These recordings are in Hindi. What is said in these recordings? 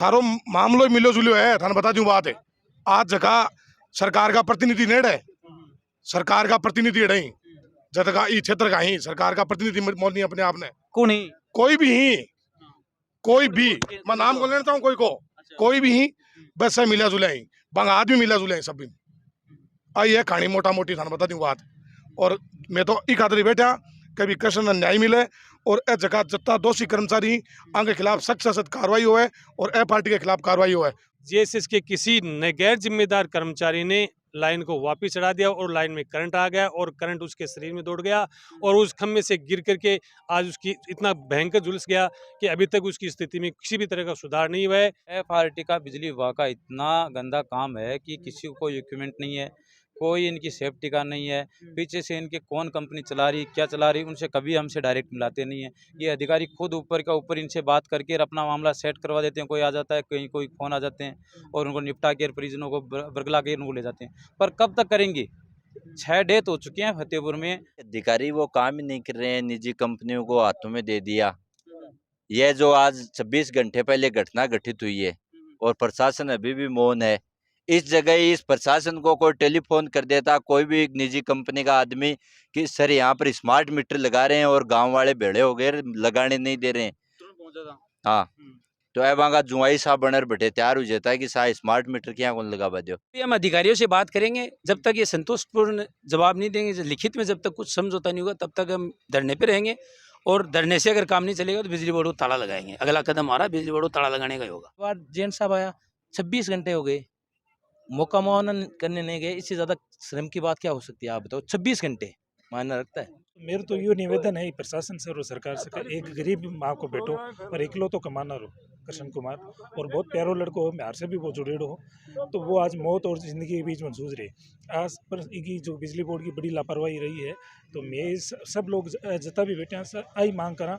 थारो मामलो ही मिलो जुलियो है। थाने बता दूं बात है, आज जगह सरकार का प्रतिनिधि नेड़ है, सरकार का प्रतिनिधि नहीं जगह ई क्षेत्र का ही सरकार का प्रतिनिधि मोदी अपने आप ने कौन ही कोई भी ही कोई भी मैं नाम बोल लेता हूँ कोई भी ही बस है मिला जुला ही बंग आदमी मिला जुला ही सब भी आई है कहानी मोटा मोटी थाने बता दूं बात। और मैं तो ई खातिर बैठा कभी कृष्ण ने न्याय मिले और ए जगह जत्ता दोषी कर्मचारी आगे खिलाफ सख्त से सख्त कार्रवाई हो और ए पार्टी के खिलाफ कार्रवाई हो। जीएसएस के किसी गैर जिम्मेदार कर्मचारी ने लाइन को वापस चढ़ा दिया और लाइन में करंट आ गया और करंट उसके शरीर में दौड़ गया और उस खम्भे से गिर करके आज उसकी इतना भयंकर झुलस गया कि अभी तक उसकी स्थिति में किसी भी तरह का सुधार नहीं हुआ है। एफआरटी का बिजली विभाग का इतना गंदा काम है कि किसी को इक्विपमेंट नहीं है, कोई इनकी सेफ्टी का नहीं है, पीछे से इनके कौन कंपनी चला रही क्या चला रही उनसे कभी हमसे डायरेक्ट मिलाते नहीं है। ये अधिकारी खुद ऊपर का ऊपर इनसे बात करके अपना मामला सेट करवा देते हैं। कोई आ जाता है, कहीं कोई फोन आ जाते हैं और उनको निपटा के परिजनों को बरगला के उनको ले जाते हैं। पर कब तक करेंगे? 6 डेथ हो चुके हैं फतेहपुर में। अधिकारी वो काम ही नहीं कर रहे हैं, निजी कंपनियों को हाथों में दे दिया। यह जो आज 26 घंटे पहले घटना घटित हुई है और प्रशासन अभी भी मौन है। इस जगह इस प्रशासन को कोई टेलीफोन कर देता, कोई भी एक निजी कंपनी का आदमी कि सर यहाँ पर स्मार्ट मीटर लगा रहे हैं और गांव वाले भेड़े हो गए लगाने नहीं दे रहे हैं। हाँ, तो अब वहाँ जुआई साहब बनर बैठे तैयार हो जाता है कि साहब स्मार्ट मीटर क्या कौन लगा दो। हम अधिकारियों से बात करेंगे, जब तक ये संतोषपूर्ण जवाब नहीं देंगे, लिखित में जब तक कुछ समझौता नहीं होगा तब तक हम धरने पे रहेंगे और धरने से अगर काम नहीं चलेगा तो बिजली बोर्ड को ताला लगाएंगे। अगला कदम हमारा बिजली बोर्ड को ताला लगाने का ही होगा। बाद जेन साहब आया, 26 घंटे हो गए, मौका मुआवना करने नहीं गए। इससे ज़्यादा श्रम की बात क्या हो सकती है आप बताओ? 26 घंटे मायने रखता है। मेरा तो यो निवेदन है प्रशासन से और सरकार से, एक गरीब माँ को बेटो और इकलो तो कमाना रो कृष्ण कुमार और बहुत प्यारो लड़को हो, म्यार से भी वो जुड़ेड़ो हो, तो वो आज मौत और जिंदगी के बीच में जूझ रहे। आज पर इनकी जो बिजली बोर्ड की बड़ी लापरवाही रही है, तो मैं सब लोग जता भी बैठे हैं आई मांग करा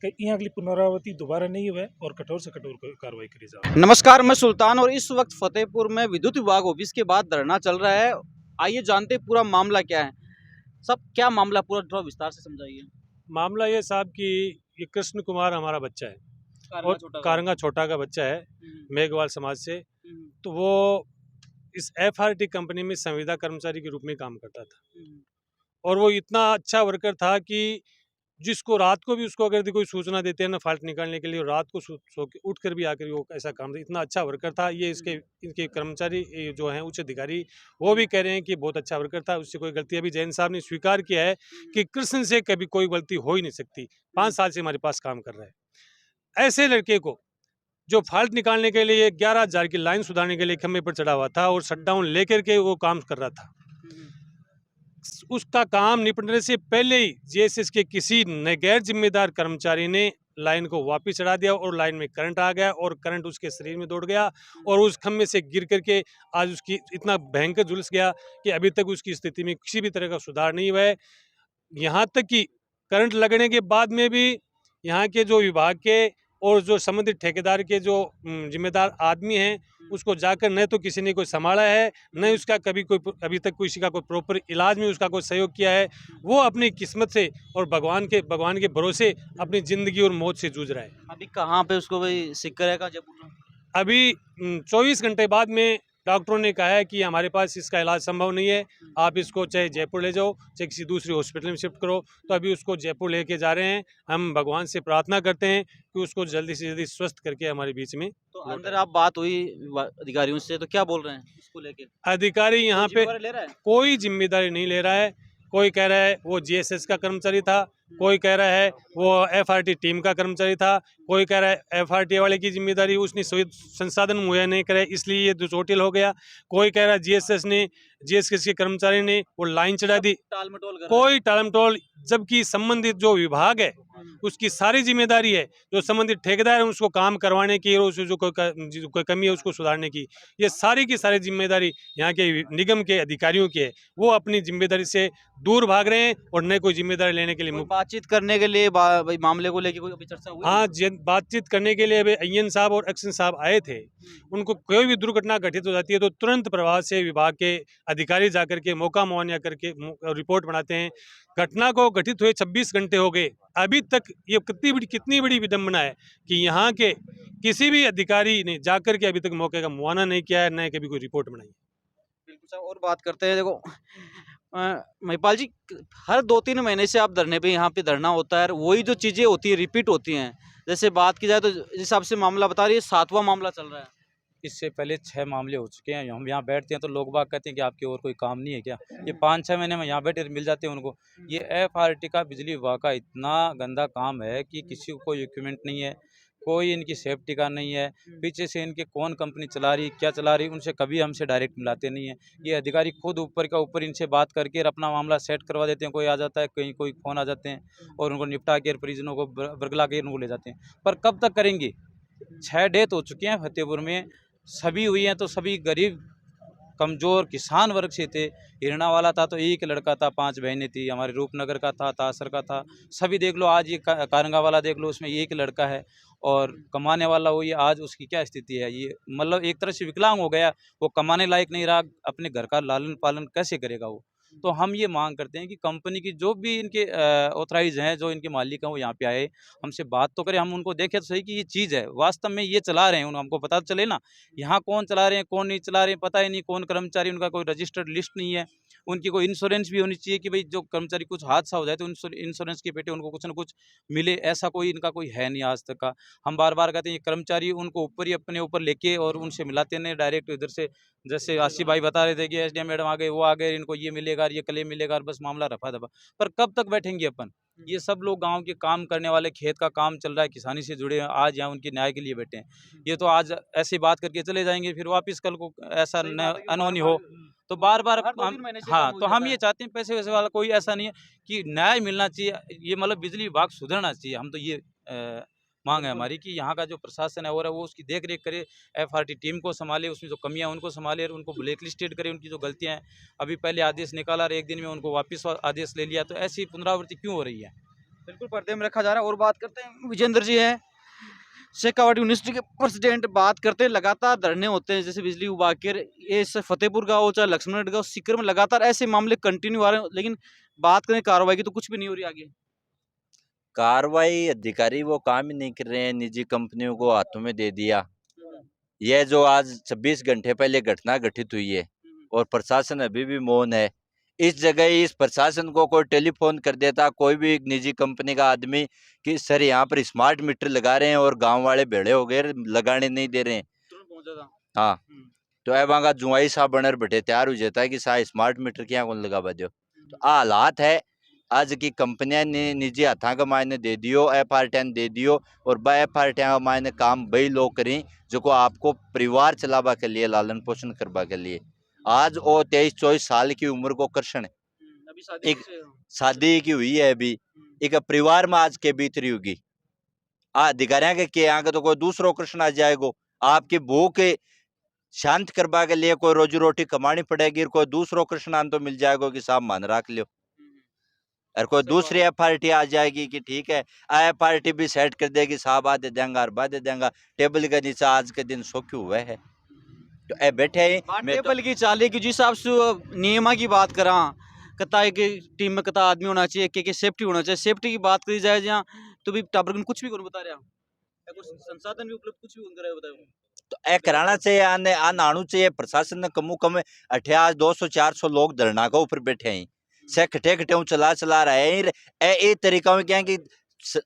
कि यहाँ अगली पुनरावृत्ति दोबारा नहीं हुए और कठोर से कठोर कार्रवाई करी जाए। नमस्कार, मैं सुल्तान और इस वक्त फतेहपुर में विद्युत विभाग ऑफिस के बाद धरना चल रहा है। आइए जानते पूरा मामला क्या है। सब क्या मामला पूरा थोड़ा विस्तार से समझाइए। मामला ये साहब कि ये कृष्ण कुमार हमारा बच्चा है और कारंगा छोटा का बच्चा है, मेघवाल समाज से। तो वो इस एफआरटी कंपनी में संविदा कर्मचारी के रूप में काम करता था और वो इतना अच्छा वर्कर था कि जिसको रात को भी उसको अगर कोई सूचना देते हैं ना फॉल्ट निकालने के लिए, रात को सो के उठ कर भी आकर वो ऐसा काम, इतना अच्छा वर्कर था। ये इनके कर्मचारी जो हैं उच्च अधिकारी वो भी कह रहे हैं कि बहुत अच्छा वर्कर था, उससे कोई गलती। अभी जैन साहब ने स्वीकार किया है कि कृष्ण से कभी कोई गलती हो ही नहीं सकती। 5 साल से हमारे पास काम कर रहा है। ऐसे लड़के को जो फॉल्ट निकालने के लिए 11,000 की लाइन सुधारने के लिए खंभे पर चढ़ा हुआ था और शटडाउन लेकर के वो काम कर रहा था, उसका काम निपटने से पहले ही जीएसएस के किसी गैर जिम्मेदार कर्मचारी ने लाइन को वापस चढ़ा दिया और लाइन में करंट आ गया और करंट उसके शरीर में दौड़ गया और उस खम्भे से गिर करके आज उसकी इतना भयंकर झुलस गया कि अभी तक उसकी स्थिति में किसी भी तरह का सुधार नहीं हुआ है। यहाँ तक कि करंट लगने के बाद में भी यहाँ के जो विभाग के और जो संबंधित ठेकेदार के जो जिम्मेदार आदमी हैं उसको जाकर न तो किसी ने कोई संभाला है, न उसका कभी कोई अभी तक किसी का कोई प्रॉपर इलाज में उसका कोई सहयोग किया है। वो अपनी किस्मत से और भगवान के भरोसे अपनी ज़िंदगी और मौत से जूझ रहा है। अभी कहाँ पे उसको भाई सिक्कर है का जयपुर? अभी 24 घंटे बाद में डॉक्टरों ने कहा है कि हमारे पास इसका इलाज संभव नहीं है, आप इसको चाहे जयपुर ले जाओ चाहे किसी दूसरी हॉस्पिटल में शिफ्ट करो। तो अभी उसको जयपुर लेके जा रहे हैं। हम भगवान से प्रार्थना करते हैं कि उसको जल्दी से जल्दी स्वस्थ करके हमारे बीच में। तो अंदर आप बात हुई अधिकारियों से तो क्या बोल रहे हैं इसको लेके? अधिकारी यहाँ पे कोई जिम्मेदारी नहीं ले रहा है। कोई कह रहा है वो जीएसएस का कर्मचारी था, कोई कह रहा है वो एफआरटी टीम का कर्मचारी था, कोई कह रहा है एफआरटी वाले की जिम्मेदारी उसने संसाधन मुहैया नहीं कराए इसलिए ये चोटिल हो गया। कोई कह रहा है जीएसएस के कर्मचारी ने वो लाइन चढ़ा दी। कोई टालमटोल, जबकि संबंधित जो विभाग है उसकी सारी जिम्मेदारी है, जो संबंधित ठेकेदार है उसको काम करवाने की और उसमें जो कोई कमी है उसको सुधारने की, ये सारी की सारी जिम्मेदारी यहाँ के निगम के अधिकारियों की है। वो अपनी जिम्मेदारी से दूर भाग रहे हैं और न कोई जिम्मेदारी लेने के लिए। बातचीत करने के लिए मामले को लेकर कोई अभी चर्चा हुई? हाँ, बातचीत करने के लिए अभी अय्यन साहब और एक्शन साहब आए थे। उनको कोई भी दुर्घटना घटित हो जाती है तो तुरंत प्रभाव से विभाग के अधिकारी जाकर के मौका मुआयना करके रिपोर्ट बनाते हैं। घटना को घटित हुए 26 घंटे हो गए अभी तक ये कितनी बड़ी विडंबना है कि यहाँ के किसी भी अधिकारी ने जाकर के अभी तक मौके का मुआयना नहीं किया है, न कभी कोई रिपोर्ट बनाई। बिल्कुल साहब, और बात करते हैं। देखो महिपाल जी, हर 2-3 महीने से आप धरने पे यहाँ पे धरना होता है, वही जो चीज़ें होती है रिपीट होती हैं। जैसे बात की जाए तो जिस हिसाब से मामला बता रही है, 7वां मामला चल रहा है। इससे पहले 6 मामले हो चुके हैं। हम यहाँ बैठते हैं तो लोग बाग कहते हैं कि आपके और कोई काम नहीं है क्या? ये 5-6 महीने में यहाँ बैठे मिल जाते हैं उनको। ये एफआरटी का, बिजली विभाग का इतना गंदा काम है कि किसी को कोई इक्विपमेंट नहीं है, कोई इनकी सेफ्टी का नहीं है। पीछे से इनके कौन कंपनी चला रही, क्या चला रही, उनसे कभी हमसे डायरेक्ट मिलाते नहीं हैं। ये अधिकारी खुद ऊपर का ऊपर इनसे बात करके अपना मामला सेट करवा देते हैं। कोई आ जाता है, कहीं कोई फ़ोन आ जाते हैं और उनको निपटा के परिजनों को बरगला के उनको ले जाते हैं। पर कब तक करेंगे? 6 डेथ हो चुके हैं फतेहपुर में, सभी हुई हैं तो सभी गरीब कमज़ोर किसान वर्ग से थे। हिरना वाला था तो एक लड़का था, 5 बहनें थी। हमारे रूपनगर का था, तासर का था, सभी देख लो। आज ये कारंगा वाला देख लो, उसमें एक लड़का है और कमाने वाला हुई, आज उसकी क्या स्थिति है? ये मतलब एक तरह से विकलांग हो गया, वो कमाने लायक नहीं रहा, अपने घर का लालन पालन कैसे करेगा वो? तो हम ये मांग करते हैं कि कंपनी की जो भी इनके ऑथराइज हैं, जो इनके मालिक हैं, वो यहाँ पे आए, हमसे बात तो करें, हम उनको देखें तो सही कि ये चीज़ है वास्तव में ये चला रहे हैं, हमको पता चले ना। यहाँ कौन चला रहे हैं, कौन नहीं चला रहे हैं, पता ही नहीं। कौन कर्मचारी, उनका कोई रजिस्टर्ड लिस्ट नहीं है। उनकी कोई इंश्योरेंस भी होनी चाहिए कि भाई जो कर्मचारी कुछ हादसा हो जाए तो इंश्योरेंस के पेटे उनको कुछ ना कुछ मिले। ऐसा कोई इनका कोई है नहीं आज तक का। हम बार बार कहते हैं ये कर्मचारी उनको ऊपर ही अपने ऊपर लेके और उनसे मिलाते नहीं डायरेक्ट इधर से। जैसे आसिफ भाई बता रहे थे कि एसडीएम मैडम आ गए, वो आ गए, इनको ये मिलेगा, ये कल मिलेगा, और बस मामला रफा दफा। पर कब तक बैठेंगे अपन? ये सब लोग गांव के काम करने वाले, खेत का काम चल रहा है, किसानी से जुड़े हैं, आज यहाँ उनके न्याय के लिए बैठे हैं। ये तो आज ऐसी बात करके चले जाएंगे, फिर वापस कल को ऐसा अनहोनी हो तो बार बार हाँ, तो हम ये चाहते हैं पैसे वैसे वाला कोई ऐसा नहीं है कि न्याय मिलना चाहिए। ये मतलब बिजली विभाग सुधरना चाहिए। हम तो ये मांग है हमारी कि यहाँ का जो प्रशासन है और वो उसकी देख रेख करे, एफआरटी टीम को संभाले, उसमें जो कमियां उनको संभाले और उनको ब्लैक लिस्टेड करे, उनकी जो गलतियां हैं। अभी पहले आदेश निकाला और एक दिन में उनको वापस आदेश ले लिया, तो ऐसी पुनरावृत्ति क्यों हो रही है? बिल्कुल पर्दे में रखा जा रहा है। और बात करते हैं, विजेंद्र जी हैं, शेखावाटी यूनिवर्सिटी के प्रेसिडेंट। बात करते हैं, लगातार धरने होते हैं, जैसे बिजली विभाग के, ये फतेहपुर का हो चाहे लक्ष्मणगढ़ का हो, सीकर में लगातार ऐसे मामले कंटिन्यू आ रहे हैं। लेकिन बात करें कार्रवाई की तो कुछ भी नहीं हो रही आगे। कार्रवाई, अधिकारी वो काम ही नहीं कर रहे हैं, निजी कंपनियों को हाथों में दे दिया। यह जो आज 26 घंटे पहले घटना घटित हुई है और प्रशासन अभी भी मौन है। इस जगह इस प्रशासन को कोई टेलीफोन कर देता, कोई भी एक निजी कंपनी का आदमी, कि सर यहाँ पर स्मार्ट मीटर लगा रहे हैं और गांव वाले भेड़े हो गए, लगाने नहीं दे रहे हैं। तुरंत पहुंच जाता। हाँ, तो अब वहाँ जुआई साहब बनर बैठे तैयार हो जाता है कि साहब स्मार्ट मीटर क्या कौन लगा दो। तो आ हालात है आज की कंपनियां ने निजी हाथा का मायने दे दियो, एफआरटी दे दियो, और ब एफआरटी का मायने काम वही लोग करें जो को आपको परिवार चलावा के लिए, लालन पोषण करवा के लिए। आज वो 23-24 साल की उम्र को कृष्ण अभी शादी एक शादी की हुई है, अभी एक परिवार में आज के बीत रही होगी। अधिकारियों के यहाँ के तो कोई दूसरो कृष्ण आ जाएगो, आपकी भूख शांत करवा के लिए कोई रोजी रोटी कमानी पड़ेगी, कोई दूसरो कृष्ण तो मिल जाएगा कि साहब मान रख लो, और कोई दूसरी एफआरटी आ जाएगी कि ठीक है, एफआरटी भी सेट कर देगी, साहब आ दे देंगा और बा दे देंगा। टेबल के नीचे आज के दिन सौखे हुए है, तो ए बैठे ही टेबल की चाली की जिस हिसाब से नियमा की बात करा, कता की टीम में कता आदमी होना चाहिए, के सेफ्टी होना चाहिए। सेफ्टी की बात करी जाए जहाँ, तो भी टाबर कुछ भी कौन बता रहा, कुछ संसाधन भी उपलब्ध कुछ भी कौन कराया, बताओ। तो ए कराना चाहिए, आने आनाणु चाहिए। प्रशासन ने कमू कम 28 200-400 लोग धरना के ऊपर बैठे हैं, से खटे खटे चला रहे हैं। ए तरीका में क्या है कि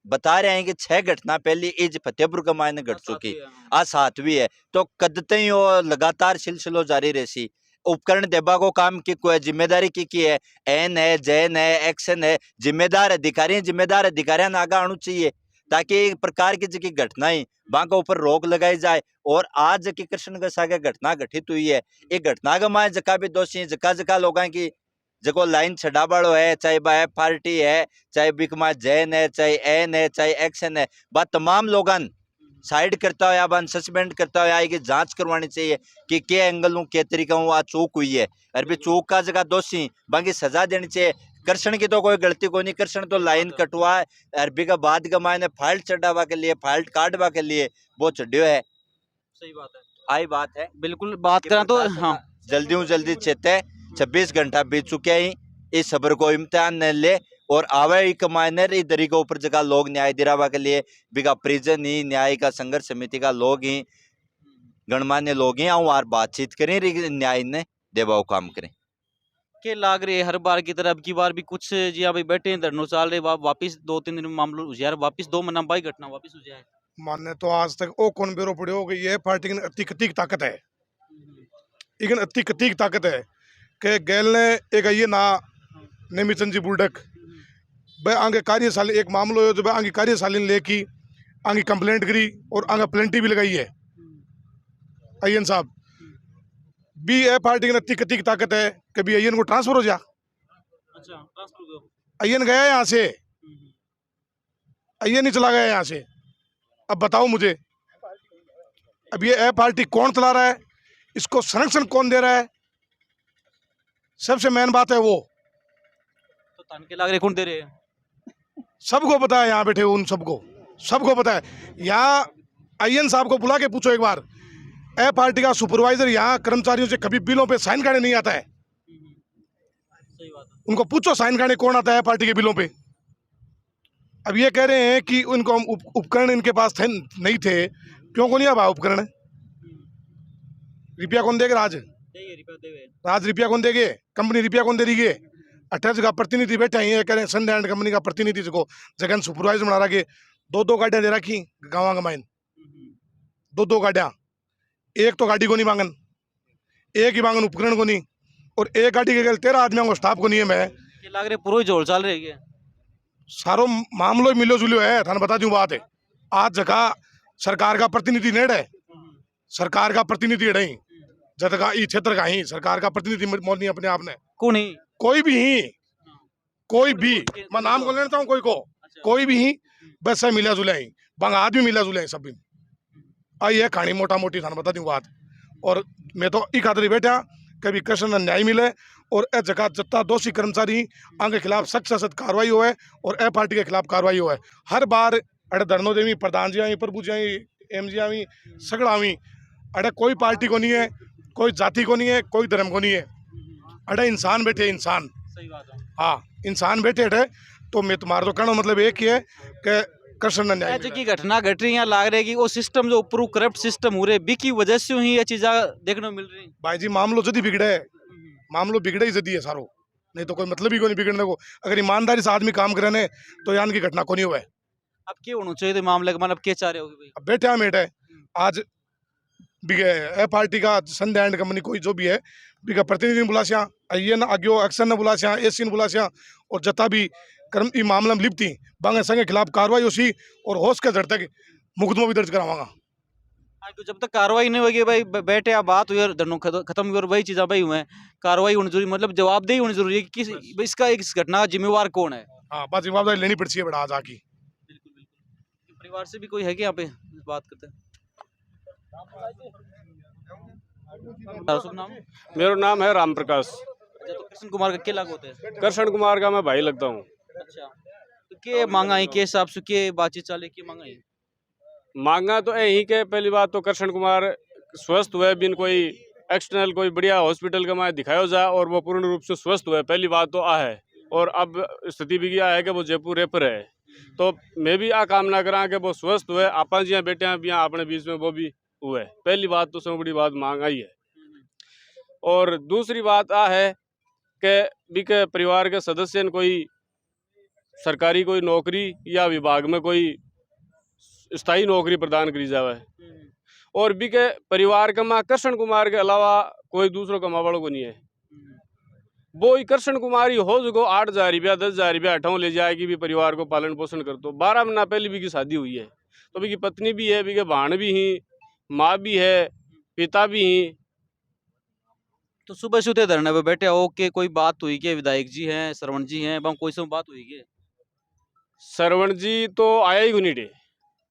बता रहे हैं कि 6 घटना पहले इज फतेहपुर का मायने घट चुकी, आज 7वीं है। तो कदते ही लगातार सिलसिलो जारी रहसी। उपकरण देबा को काम की कोई जिम्मेदारी की है, एन है, जैन है, एक्शन है, जिम्मेदार अधिकारियों ने आगा आना चाहिए, ताकि एक प्रकार की जो घटनाएं वहां के ऊपर रोक लगाई जाए। और आज की कृष्णगढ़ सागे घटना घटित हुई है, एक घटना का माए जका भी दोषी जका लोगों की जको लाइन छड़ा वालो है, चाहे बा एफआरटी है, चाहे बिकमा जैन है, चाहे एन है, चाहे एक्शन है, बा तमाम लोगन साइड करता हो, बन सस्पेंड करता हो, आगे जांच करवानी चाहिए कि के एंगल के तरीका आ चूक हुई है, और भी चूक का जगह दोषी बाकी सजा देनी चाहिए। कृष्ण की तो कोई गलती को नहीं, कृष्ण तो लाइन कटवा अरबी का बाद का मायने फाल्ट चढ़ावा के लिए, फाल्ट काटवा के लिए वो चढ़ियो है। सही बात है, आई बात है। बिल्कुल बात करा तो हाँ, जल्दी चेते 26 घंटा बीत चुके हैं, इस खबर को इम्तिहान न ले, और आवे ही कमाइनर इधर ही के ऊपर जगह लोग न्याय दिलावा के लिए बिका प्रिजन ही न्याय का संघर्ष समिति का लोग ही गणमान्य लोग ही आऊँ बातचीत करें न्याय ने देवाओ काम करें के लाग रहे हर बार की तरह अब की बार भी कुछ जी हाँ भाई बैठे हैं धरनों चाल रहे वापिस 2-3 दिन में मामलो यार वापिस 2 महीना बाई घटना वापिस हो जाए मानने तो आज तक ओ कौन बेरो पड़े हो कि ये पार्टी की अति कतीक ताकत है, इगन अति कतीक ताकत है कि गैल ने एक ये ना नेमिचंद जी बुलडक भाई आगे कार्यशाली एक मामलो है जो भाई आगे कार्यशाली लेकी आगे कंप्लेंट करी और आगे प्लेंटी भी लगाई है अयन साहब बी ए पार्टी की अति कतीक ताकत है कि भी अयन को ट्रांसफर हो जा। अच्छा ट्रांसफर अयन गया यहाँ से, अयन ही चला गया यहाँ से। अब बताओ मुझे, अब ये ए पार्टी कौन चला रहा है, इसको संरक्षण कौन दे रहा है, सबसे मेन बात है वो। तो तान के लाग रहे कौन दे रहे हैं? सबको पता है, यहाँ बैठे उन सबको पता है। यहाँ अय्यन साहब को बुला के पूछो एक बार, ए पार्टी का सुपरवाइजर यहाँ कर्मचारियों से कभी बिलों पे साइन करने नहीं आता है। सही बात है। उनको पूछो साइन करने कौन आता है पार्टी के बिलों पे। अब ये कह रहे हैं कि उनको उपकरण इनके पास थे नहीं थे, क्यों को नहीं आया उपकरण? रुपया कौन देगा? राज रुपया कौन देंगे? कंपनी रुपया कौन दे रही है? 18 जगह प्रतिनिधि बैठे हैं, कह रहे हैं सन एंड कंपनी का प्रतिनिधि को जगह सुपरवाइजर बना रखे, 2 गाड़ियां दे रखी गाँव गमाइन, 2 गाड़ियां, एक तो गाड़ी को नहीं मांगन, एक ही मांगन उपकरण को नहीं, और एक गाड़ी के 13 आदमियों को स्टाफ को नहीं है। मैं लाग रहे पूरा जोड़ चाल रहे हैं सारो मामलो मिलो जुलियो है। थाने बता दूं बात है, आज जगह सरकार का प्रतिनिधि नेड़ है, सरकार का प्रतिनिधि नहीं जगह इस क्षेत्र का ही सरकार का प्रतिनिधि मोदी अपने आप ने कौन ही कोई भी मैं नाम को लेता हूँ कोई भी ही बस है मिला जुला ही बंगा आदमी मिला जुला ही सब भी आई है कहानी मोटा मोटी थाने बता दूं बात। और मैं तो एक खातिर बैठा कभी कृष्ण न्याय मिले और ए जगह जत्ता दोषी कर्मचारी आगे खिलाफ सख्त से सख्त कार्रवाई हो है और ए पार्टी के खिलाफ कार्रवाई हो है। हर बार अड़े धरनों देवी प्रधान जी आई, प्रभु जी आई, एम जी आई, सगड़ा आई, अड़े कोई पार्टी को नहीं है, कोई जाति को नहीं है, कोई धर्म को नहीं है, अड़े इंसान बैठे इंसान। सही बात है। हाँ इंसान बैठे अड़े। तो मैं तुम्हारा तो कहना मतलब एक ही है कि कृष्ण न्याय आज की घटना घट रही है, लाग रही है कि वो सिस्टम जो ऊपर करप्ट सिस्टम हो रहे की वजह से ही ये चीज़ा देखने को मिल रही। भाई जी मामलो जदी बिगड़े है, मामलो बिगड़े ही जदी है सारो, नहीं तो कोई मतलब ही को नहीं बिगड़ने को। अगर ईमानदारी से आदमी काम करे ने तो यान की घटना को नहीं हुआ है। अब क्या होना चाहिए मामले का, मतलब क्या चाह रहे हो भाई? अब बैठे हम बैठे आज बिगे ए पार्टी का संध्या एंड कंपनी कोई जो भी है बिगा प्रतिनिधि बुला सिया, अय्यन आग्यो एक्शन ने बुला सिया, एसी ने बुला सिया, और जता भी कर्म ई मामला में लिपती बांगे संगे खिलाफ कार्रवाई होसी और होश के जड़ तक मुकदमा भी दर्ज करावांगा। तो जब तक कार्रवाई नहीं होगी भाई बैठे आप बात हुई और धरनों खत्म हुई और वही चीज़ा भाई हुए, कार्रवाई होनी जरूरी, मतलब जवाबदेही होनी जरूरी है कि इसका इस घटना का जिम्मेवार कौन है। हाँ बात जवाबदारी लेनी पड़ती है बड़ा आज आकी। बिल्कुल बिल्कुल। परिवार से भी कोई है कि यहाँ पे बात करते हैं? शुभ नाम? मेरा नाम है राम प्रकाश। अच्छा, तो कृष्ण कुमार का क्या लागू होता है? कृष्ण कुमार का मैं भाई लगता हूँ। अच्छा, तो क्या मांगा है, के हिसाब से क्या बातचीत चाले, क्या मांगा है? मांगा तो यही के पहली बात तो कृष्ण कुमार स्वस्थ हुए बिन कोई एक्सटर्नल कोई बढ़िया हॉस्पिटल का मैं दिखाया जाए और वो पूर्ण रूप से स्वस्थ हुए, पहली बात तो आ है। और अब स्थिति भी यह है कि वो जयपुर रेफर है, तो मैं भी आ कामना करा कि वो स्वस्थ हुए, आपा जी बैठे हैं यहाँ अपने बीच में वो भी हुए। पहली बात तो सबसे बड़ी बात मांग आई है। और दूसरी बात आ है कि भी के परिवार के सदस्य ने कोई सरकारी कोई नौकरी या विभाग में कोई स्थायी नौकरी प्रदान करी जावे, और भी के परिवार का माँ कृष्ण कुमार के अलावा कोई दूसरों कमा वालों को नहीं है। वो ही कृष्ण कुमार ही हो जो 8,000 रुपया 10,000 रुपया हटाओ ले जाएगी भी परिवार को पालन पोषण कर। तो 12 महीना पहले भी की शादी हुई है, तो भी की पत्नी भी है, भी के भाण भी ही, माँ भी है, पिता भी ही। तो सुबह से उठे धरने पे बैठे हो के कोई बात हुई के विधायक जी हैं, श्रवण जी हैं, बम कोई से बात हुई के? श्रवण जी तो आया ही नहीं,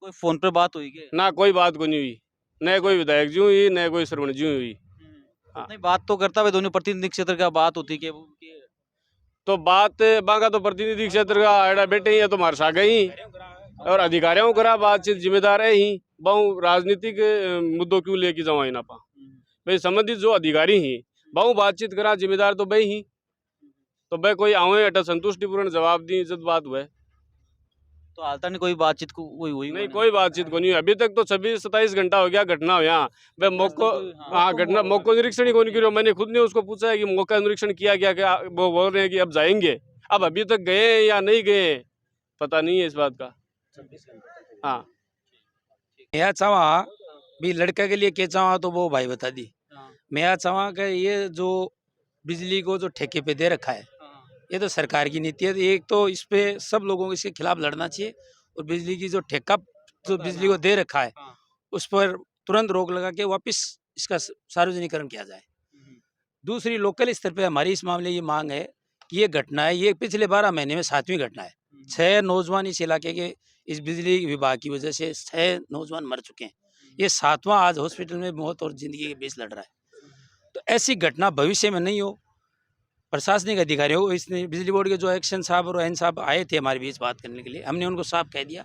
कोई फोन पे बात हुई के? ना कोई बात को नहीं हुई, न कोई विधायक जी हुई न कोई श्रवण जी हुई। नहीं बात तो करता है दोनों प्रतिनिधि क्षेत्र का बात होती के तो बात बांगा तो प्रतिनिधि क्षेत्र का आड़ा बैठे ही है तो मार सागे ही और अधिकारियों करा बातचीत जिम्मेदार है ही। बहु राजनीतिक मुद्दों क्यों लेके जाओ ना पा भाई, संबंधित जो अधिकारी ही बहु बातचीत करा जिम्मेदार तो भाई ही। तो भाई कोई आवे अटा संतुष्टिपूर्ण जवाब दी इज्जत बात हुए। तो हाल तक कोई बातचीत को कोई हुई नहीं कोई बातचीत को नहीं हुई अभी तक तो 26-27 घंटा हो गया घटना हो यहाँ भाई मौको हाँ घटना मौको निरीक्षण ही कौन करो मैंने खुद ने उसको पूछा है कि मौका निरीक्षण किया क्या क्या वो बोल रहे हैं कि अब जाएंगे अब अभी तक गए हैं या नहीं गए हैं पता नहीं है इस बात का। हाँ मैं चाहवा भी लड़का के लिए क्या चाहवा तो वो भाई बता दी। मैं चाहवा कि ये जो बिजली को जो ठेके पे दे रखा है ये तो सरकार की नीति है। एक तो इस पे सब लोगों को इसके खिलाफ लड़ना चाहिए और बिजली की जो ठेका जो बिजली को दे रखा है उस पर तुरंत रोक लगा के वापस इसका सार्वजनिकरण किया जाए। दूसरी लोकल स्तर पे हमारी इस मामले ये मांग है कि ये घटना है ये पिछले 12 महीने में 7वीं घटना है। 6 नौजवान इस इलाके के इस बिजली विभाग की वजह से 6 नौजवान मर चुके हैं। ये 7वां आज हॉस्पिटल में मौत और जिंदगी के बीच लड़ रहा है। तो ऐसी घटना भविष्य में नहीं हो। प्रशासनिक अधिकारियों को इसने बिजली बोर्ड के जो एक्शन साहब और एन साहब आए थे हमारे बीच बात करने के लिए हमने उनको साफ कह दिया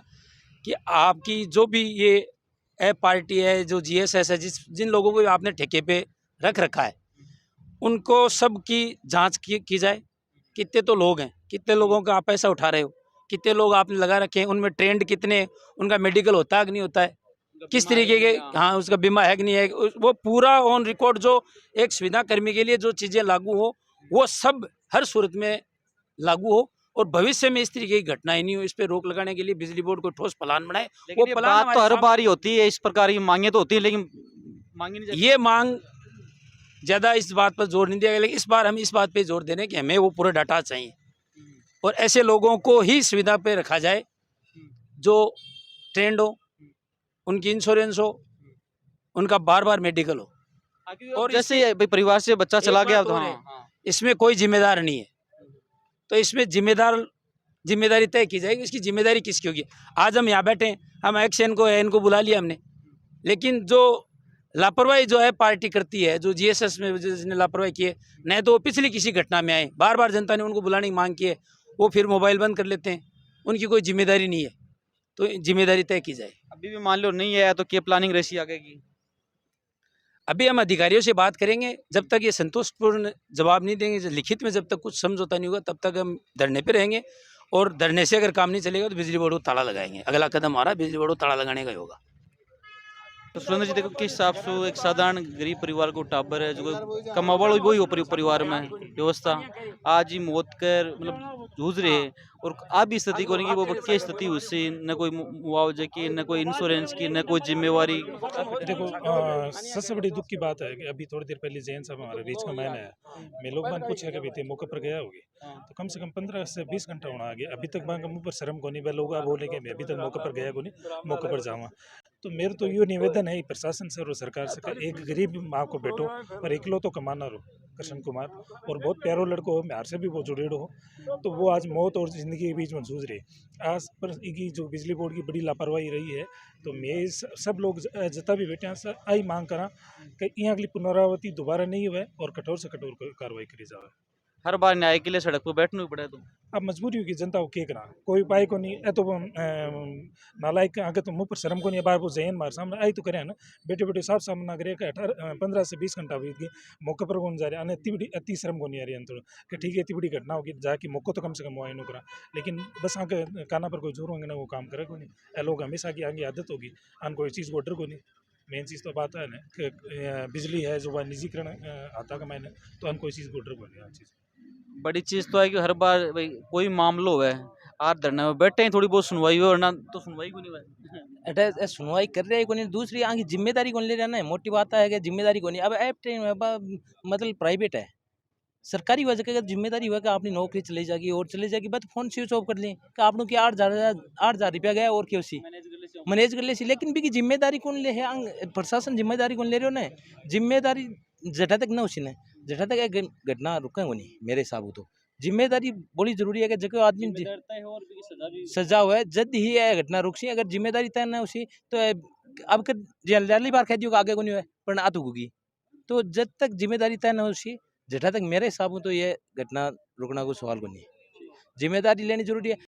कि आपकी जो भी ये ए पार्टी है जो GSS है जिन लोगों को आपने ठेके पे रख रखा है उनको सब की जांच की जाए। कितने तो लोग हैं कितने लोगों का आप पैसा उठा रहे हो कितने लोग आपने लगा रखे हैं उनमें ट्रेंड कितने उनका मेडिकल होता है कि नहीं होता है किस तरीके के हाँ उसका बीमा है कि नहीं है वो पूरा ऑन रिकॉर्ड जो एक सुविधा कर्मी के लिए जो चीज़ें लागू हो वो सब हर सूरत में लागू हो और भविष्य में इस तरीके की घटनाएं नहीं हो। इस पे रोक लगाने के लिए बिजली बोर्ड को ठोस प्लान बनाए। वो बात तो हर बार ही होती है इस प्रकार की मांगे तो होती है लेकिन मांगे नहीं जाती। ये मांग ज़्यादा इस बात पर जोर नहीं दिया गया लेकिन इस बार हम इस बात पे जोर दे रहे हैं कि हमें वो पूरा डाटा चाहिए और ऐसे लोगों को ही सुविधा पे रखा जाए जो ट्रेंड हो उनकी इंश्योरेंस हो उनका बार बार मेडिकल हो। और जैसे परिवार से बच्चा चला गया तो इसमें कोई जिम्मेदार नहीं है तो इसमें जिम्मेदारी तय की जाएगी। इसकी जिम्मेदारी किसकी होगी। आज हम यहाँ बैठे हैं हम एक्शन को इनको बुला लिया हमने लेकिन जो लापरवाही जो है पार्टी करती है जो GSS में जिसने लापरवाही की है नहीं तो वो पिछली किसी घटना में आए बार बार जनता ने उनको बुलाने की मांग की है वो फिर मोबाइल बंद कर लेते हैं उनकी कोई जिम्मेदारी नहीं है तो जिम्मेदारी तय की जाए। अभी भी मान लो नहीं है तो क्या प्लानिंग रेसी आगे की। अभी हम अधिकारियों से बात करेंगे जब तक ये संतोषपूर्ण जवाब नहीं देंगे लिखित में जब तक कुछ समझौता नहीं होगा तब तक हम धरने पे रहेंगे और धरने से अगर काम नहीं चलेगा तो बिजली बोर्ड को ताला लगाएंगे। अगला कदम हमारा बिजली बोर्ड को ताला लगाने का ही होगा। तो सुरेंद्र जी देखो किस हिसाब से एक साधारण गरीब परिवार को टाबर है जो कमावल वही हो परिवार में व्यवस्था आज ही मौत कर मतलब जूझ रहे हैं और आप भी स्थिति को नहीं कि वो क्या स्थिति उससे न कोई मुआवजे की न कोई इंश्योरेंस की न कोई जिम्मेवारी। देखो सबसे बड़ी दुख की बात है कि अभी थोड़ी देर पहले जैन साहब हमारे बीच का मैंने है मैं लोग मैंने पूछा कि भाई मौके पर गया होगी तो कम से कम 15 से 20 घंटा होना आ गया अभी तक मैं मुँह पर शर्म को नहीं वह लोग बोले कि मैं अभी तक मौके पर गया को नहीं मौके पर जाऊँगा। तो मेरा तो ये निवेदन है प्रशासन से और सरकार से एक गरीब माँ को बेटो और इकलौतो कमाना हो कृष्ण कुमार और बहुत प्यारो लड़को हो म्यार से भी वो जुड़ेड़ो हो तो वो आज मौत और ज़िंदगी के बीच में जूझ रहे आज पर इनकी जो बिजली बोर्ड की बड़ी लापरवाही रही है तो मैं सब लोग जता भी बैठे हैं आई मांग करा कि यहाँ अगली पुनरावृत्ति दोबारा नहीं हुए और कठोर से कठोर कार्रवाई करी जाए। हर बार न्याय के लिए सड़क पर बैठना पड़े तो अब मजबूरी होगी जनता को क्या करा कोई उपाय को नहीं है तो नालायक आगे तो मुँह पर शर्म को नहीं बार वो जैन मार सामने आई तो करे ना बेटे बेटे साफ सामना करे कि 15 से 20 घंटा बीत गई मौके पर कौन जा रहे हैं अति शर्म को नहीं आ रही है कि ठीक है इतनी बड़ी घटना होगी जाके मौको तो कम से कम मुआयना करा लेकिन बस आगे काना पर कोई जोर होंगे ना वो काम करे को नहीं लोग हमेशा की आगे आदत होगी आन कोई चीज़ को ऑर्डर को नहीं मेन चीज़ तो बात है ना कि बिजली है जो वह निजीकरण आता का मैंने तो अन कोई चीज़ को ऑर्डर को नहीं हर चीज़ बड़ी चीज़ तो है कि हर बार भाई कोई मामला हो है आज धरने में बैठे हैं थोड़ी बहुत सुनवाई हो वरना तो सुनवाई को नहीं हुआ अटे सुनवाई कर रहे को नहीं दूसरी आगे जिम्मेदारी कौन ले रहा ना मोटी बात है कि जिम्मेदारी को नहीं अब ऐप मतलब प्राइवेट है सरकारी वजह की जिम्मेदारी हुआ कि आपने नौकरी चली जाएगी और चली जाएगी बस फोन स्विच ऑफ कर लें कि आपने क्या 8,000 रुपया गया और क्या उसी मैनेज कर ले लेकिन भी जिम्मेदारी कौन ले है प्रशासन जिम्मेदारी कौन ले रहे हो ना जिम्मेदारी जटा तक ना उसी ने जटा तक एक घटना रुका नहीं मेरे हिसाब तो जिम्मेदारी बड़ी जरूरी है कि जगह आदमी सजा हुआ है जद ही है घटना रुकसी अगर जिम्मेदारी तय ना उसी तो अब जल्दी बार कह दियो आगे को नहीं है पर आत होगी तो जब तक जिम्मेदारी तय ना उसी जटा तक मेरे हिसाब तो ये घटना रुकना को सवाल को नहीं जिम्मेदारी लेनी जरूरी है।